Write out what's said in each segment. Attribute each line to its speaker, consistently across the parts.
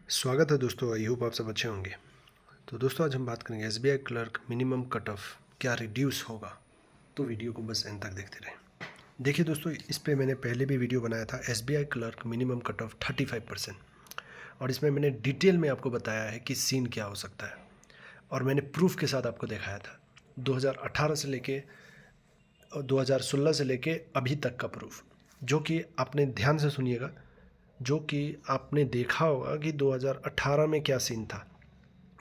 Speaker 1: स्वागत है दोस्तों। आई होप आप सब अच्छे होंगे। तो दोस्तों आज हम बात करेंगे SBI clerk minimum cut of क्या रिड्यूस होगा। तो वीडियो को बस एंड तक देखते रहें। देखिए दोस्तों, इस पे मैंने पहले भी वीडियो बनाया था SBI clerk minimum cut of 35%, और इसमें मैंने डिटेल में आपको बताया है कि सीन क्या हो सकता है, और मैंने प्रूफ के साथ आपको दिखाया था 2018 से लेके और 2016 से लेके अभी तक का प्रूफ, जो कि आपने ध्यान से सुनिएगा, जो कि आपने देखा होगा कि 2018 में क्या सीन था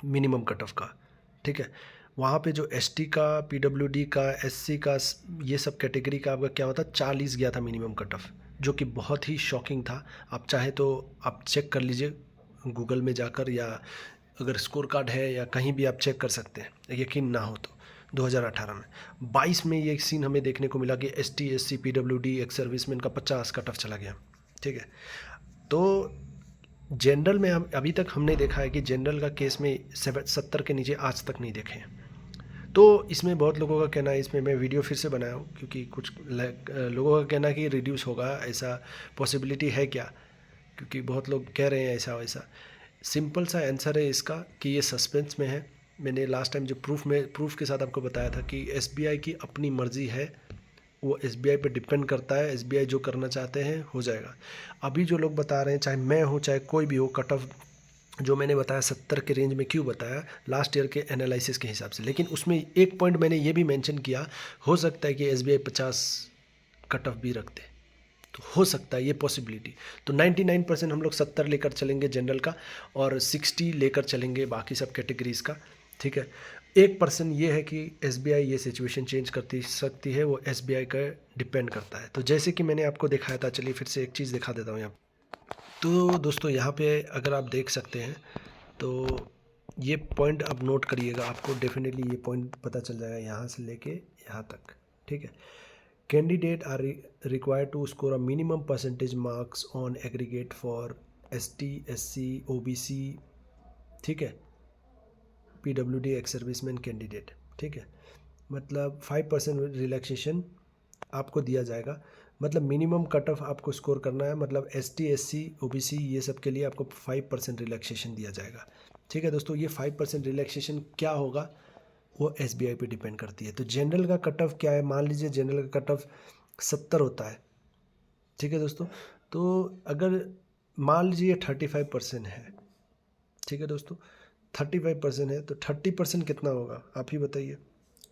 Speaker 1: मिनिमम कट ऑफ का। ठीक है, वहाँ पे जो एसटी का, पीडब्ल्यूडी का, एससी का, ये सब कैटेगरी का आपका क्या होता, 40 गया था मिनिमम कट ऑफ, जो कि बहुत ही शॉकिंग था। आप चाहे तो आप चेक कर लीजिए गूगल में जाकर, या अगर स्कोर कार्ड है या कहीं भी आप चेक कर सकते हैं, यकीन ना हो तो। 2018 में 22 में ये सीन हमें देखने को मिला कि ST, SC, PWD, ex serviceman का 50 कट ऑफ चला गया। ठीक है, तो जनरल में हम अभी तक हमने देखा है कि जनरल का केस में 70 के नीचे आज तक नहीं देखे हैं। तो इसमें बहुत लोगों का कहना है, इसमें मैं वीडियो फिर से बनाया हूँ क्योंकि कुछ लोगों का कहना है कि रिड्यूस होगा, ऐसा पॉसिबिलिटी है क्या, क्योंकि बहुत लोग कह रहे हैं ऐसा वैसा। सिंपल सा आंसर है इसका कि ये सस्पेंस में है। मैंने लास्ट टाइम जो प्रूफ के साथ आपको बताया था कि एसबीआई की अपनी मर्ज़ी है, वो एसबीआई पे डिपेंड करता है। एसबीआई जो करना चाहते हैं हो जाएगा। अभी जो लोग बता रहे हैं, चाहे मैं हूँ चाहे कोई भी हो, कट ऑफ जो मैंने बताया 70 के रेंज में क्यों बताया, लास्ट ईयर के एनालिसिस के हिसाब से। लेकिन उसमें एक पॉइंट मैंने ये भी मेंशन किया, हो सकता है कि एसबीआई 50 कट ऑफ भी रखते, तो हो सकता है ये पॉसिबिलिटी। तो 99% हम लोग 70 लेकर चलेंगे जनरल का, और 60 लेकर चलेंगे बाकी सब कैटेगरीज का। ठीक है, 1% ये है कि एसबीआई ये सिचुएशन चेंज करती सकती है, वो एसबीआई का डिपेंड करता है। तो जैसे कि मैंने आपको दिखाया था, चलिए फिर से एक चीज़ दिखा देता हूँ यहाँ। तो दोस्तों यहाँ पे अगर आप देख सकते हैं तो ये पॉइंट आप नोट करिएगा, आपको डेफिनेटली ये पॉइंट पता चल जाएगा यहाँ से लेके यहाँ तक। ठीक है, candidate are required to score a minimum percentage marks on aggregate for ST, SC, OBC, ठीक है, पीडब्ल्यूडी, एक्स सर्विसमैन कैंडिडेट। ठीक है, मतलब 5% रिलैक्सेशन आपको दिया जाएगा। मतलब मिनिमम कट ऑफ आपको स्कोर करना है, मतलब एसटी, एससी, ओबीसी ये सब के लिए आपको 5% रिलैक्सेशन दिया जाएगा। ठीक है दोस्तों, ये 5% रिलैक्सेशन क्या होगा वो एसबीआई पे डिपेंड करती है। तो जनरल का कट ऑफ क्या है, मान लीजिए जनरल का कट ऑफ 70 होता है। ठीक है दोस्तों, तो अगर मान लीजिए 35% है, ठीक है दोस्तों, 35% है, तो 30% कितना होगा आप ही बताइए।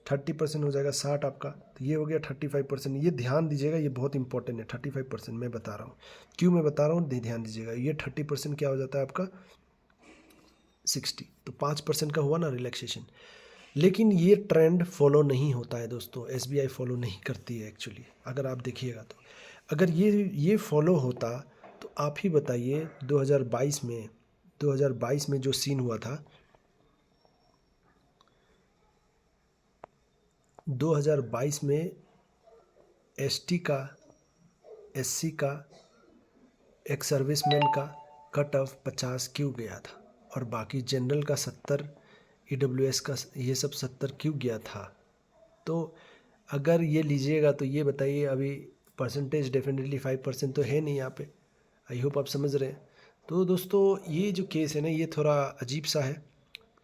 Speaker 1: 30% हो जाएगा 60 आपका, तो ये हो गया 35%। ये ध्यान दीजिएगा, ये बहुत इंपॉर्टेंट है। 35% मैं बता रहा हूँ, क्यों मैं बता रहा हूँ ध्यान दीजिएगा। ये 30% क्या हो जाता है आपका 60, तो 5% का हुआ ना रिलैक्सेशन। लेकिन ये ट्रेंड फॉलो नहीं होता है दोस्तों, एसबीआई फॉलो नहीं करती है एक्चुअली। अगर आप देखिएगा तो अगर ये फॉलो होता तो आप ही बताइए 2022 में जो सीन हुआ था, 2022 में एसटी का, एससी का, एक सर्विसमैन का कट ऑफ 50 क्यों गया था, और बाकी जनरल का 70, ईडब्ल्यूएस का ये सब 70 क्यों गया था। तो अगर ये लीजिएगा तो ये बताइए, अभी परसेंटेज डेफिनेटली 5% तो है नहीं यहाँ पे। आई होप आप समझ रहे हैं। तो दोस्तों ये जो केस है ना, ये थोड़ा अजीब सा है,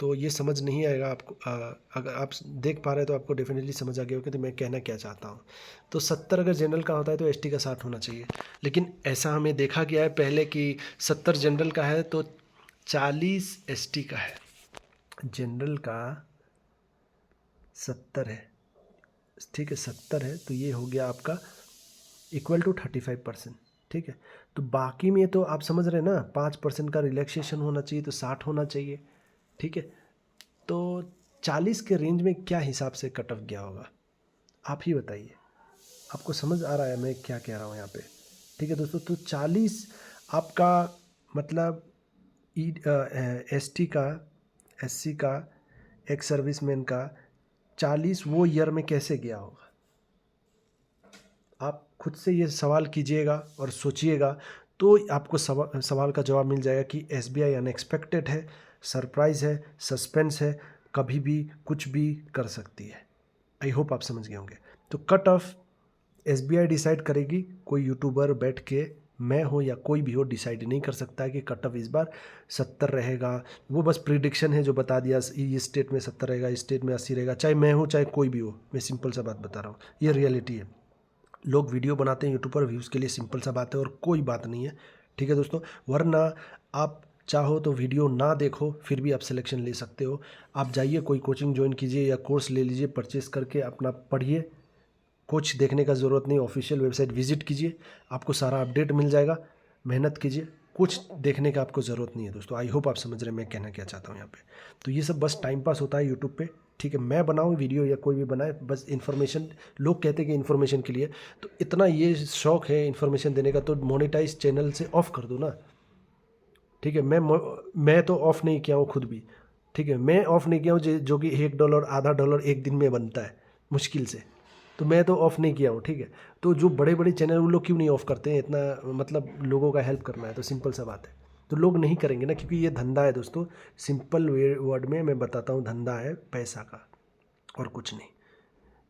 Speaker 1: तो ये समझ नहीं आएगा आपको। अगर आप देख पा रहे हैं तो आपको डेफिनेटली समझ आ गया होगा कि मैं कहना क्या चाहता हूँ। तो 70 अगर जनरल का होता है तो एसटी का 60 होना चाहिए, लेकिन ऐसा हमें देखा गया है पहले कि 70 जनरल का है तो 40 एसटी का है, जनरल का 70 है। ठीक है, 70 है तो ये हो गया आपका इक्वल टू 35%। ठीक है, तो बाकी में तो आप समझ रहे हैं ना, 5% का रिलैक्सेशन होना चाहिए, तो 60 होना चाहिए। ठीक है, तो 40 के रेंज में क्या हिसाब से कट ऑफ गया होगा आप ही बताइए। आपको समझ आ रहा है मैं क्या कह रहा हूँ यहाँ पे। ठीक है दोस्तों, तो 40 आपका मतलब एसटी का, एससी का, एक्स सर्विसमैन का 40 वो ईयर में कैसे गया होगा। आप खुद से ये सवाल कीजिएगा और सोचिएगा, तो आपको सवाल का जवाब मिल जाएगा कि एसबीआई अनएक्सपेक्टेड है, सरप्राइज़ है, सस्पेंस है, कभी भी कुछ भी कर सकती है। आई होप आप समझ गए होंगे। तो कट ऑफ एसबीआई डिसाइड करेगी, कोई यूट्यूबर बैठ के मैं हो या कोई भी हो डिसाइड नहीं कर सकता है कि कट ऑफ इस बार 70 रहेगा। वो बस प्रिडिक्शन है जो बता दिया, इस स्टेट में 70 रहेगा, इस स्टेट में 80 रहेगा, चाहे मैं हूँ चाहे कोई भी हो। मैं सिंपल सा बात बता रहा हूँ, ये रियलिटी है। लोग वीडियो बनाते हैं यूट्यूब पर व्यूज़ के लिए, सिंपल सा बात है, और कोई बात नहीं है, ठीक है दोस्तों। वरना आप चाहो तो वीडियो ना देखो फिर भी आप सिलेक्शन ले सकते हो। आप जाइए कोई कोचिंग ज्वाइन कीजिए या कोर्स ले लीजिए, परचेस करके अपना पढ़िए। कुछ देखने का ज़रूरत नहीं, ऑफिशियल वेबसाइट विजिट कीजिए, आपको सारा अपडेट मिल जाएगा। मेहनत कीजिए, कुछ देखने का आपको ज़रूरत नहीं है दोस्तों। आई होप आप समझ रहे हैं मैं कहना क्या चाहता हूँ यहाँ पे। तो ये सब बस टाइम पास होता है यूट्यूब पे, ठीक है। मैं बनाऊँ वीडियो या कोई भी बनाए, बस इन्फॉर्मेशन, लोग कहते हैं कि इन्फॉर्मेशन के लिए, तो इतना ये शौक है इन्फॉर्मेशन देने का, तो मोनेटाइज चैनल से ऑफ कर दो ना, ठीक है। मैं तो ऑफ़ नहीं किया हूँ खुद भी, ठीक है। मैं ऑफ़ नहीं किया हूँ जो कि $1 आधा डॉलर एक दिन में बनता है मुश्किल से, तो मैं तो ऑफ़ नहीं किया हूँ, ठीक है। तो जो बड़े बड़े चैनल वो लोग क्यों नहीं ऑफ़ करते हैं? इतना मतलब लोगों का हेल्प करना है तो सिंपल सा बात है, तो लोग नहीं करेंगे ना, क्योंकि ये धंधा है दोस्तों। सिंपल वर्ड में मैं बताता हूँ, धंधा है पैसा का और कुछ नहीं।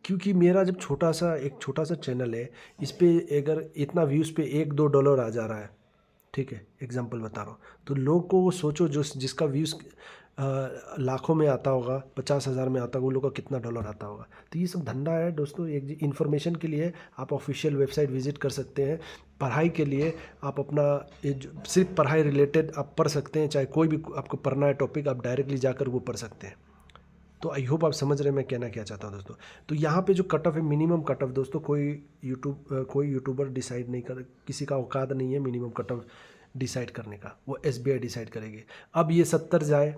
Speaker 1: क्योंकि मेरा जब एक छोटा सा चैनल है, इस पर अगर इतना व्यूज़ पे $1-2 आ जा रहा है, ठीक है, एग्जांपल बता रहा हूँ, तो लोग को सोचो जो जिसका व्यूज़ लाखों में आता होगा, 50,000 में आता होगा, वो लोग का कितना डॉलर आता होगा। तो ये सब धंधा है दोस्तों। एक इन्फॉर्मेशन के लिए आप ऑफिशियल वेबसाइट विजिट कर सकते हैं। पढ़ाई के लिए आप अपना सिर्फ पढ़ाई रिलेटेड आप पढ़ सकते हैं, चाहे कोई भी आपको पढ़ना है टॉपिक, आप डायरेक्टली जाकर वो पढ़ सकते हैं। तो आई होप आप समझ रहे हैं मैं कहना क्या चाहता हूँ दोस्तों। तो यहाँ पे जो कट ऑफ है, मिनिमम कट ऑफ दोस्तों, कोई यूट्यूबर डिसाइड नहीं कर, किसी का औकात नहीं है मिनिमम कट ऑफ डिसाइड करने का, वो SBI डिसाइड करेगी। अब ये 70 जाए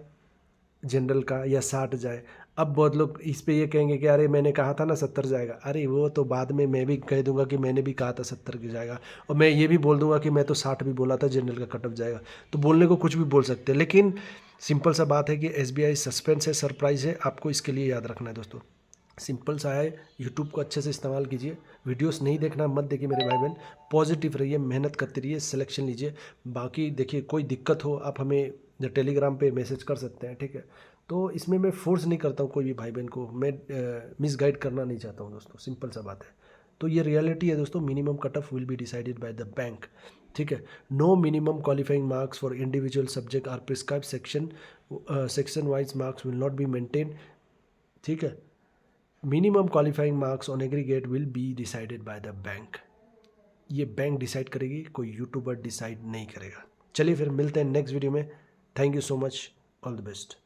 Speaker 1: जनरल का या 60 जाए, अब बहुत लोग इस पे ये कहेंगे कि अरे मैंने कहा था ना 70 जाएगा। अरे वो तो बाद में मैं भी कह दूंगा कि मैंने भी कहा था 70 की जाएगा, और मैं ये भी बोल दूंगा कि मैं तो 60 भी बोला था जनरल का कट ऑफ जाएगा। तो बोलने को कुछ भी बोल सकते हैं, लेकिन सिंपल सा बात है कि SBI सस्पेंस है, सरप्राइज़ है, आपको इसके लिए याद रखना है दोस्तों। सिंपल सा है, यूट्यूब को अच्छे से इस्तेमाल कीजिए। वीडियोस नहीं देखना मत देखिए मेरे भाई बहन, पॉजिटिव रहिए, मेहनत करते रहिए, सिलेक्शन लीजिए। बाकी देखिए कोई दिक्कत हो आप हमें टेलीग्राम पे मैसेज कर सकते हैं, ठीक है। तो इसमें मैं फोर्स नहीं करता हूँ कोई भी भाई बहन को, मैं मिसगाइड करना नहीं चाहता हूँ दोस्तों, सिंपल सा बात है। तो ये रियलिटी है दोस्तों, minimum cut off will be decided by the bank, ठीक है। No minimum qualifying marks for individual subject are prescribe, section wise marks will not be maintain, ठीक है। Minimum qualifying marks on aggregate will be decided by the bank. ये bank decide करेगी, कोई YouTuber decide नहीं करेगा। चलिए फिर मिलते हैं नेक्स्ट वीडियो में। Thank you so much, all the best.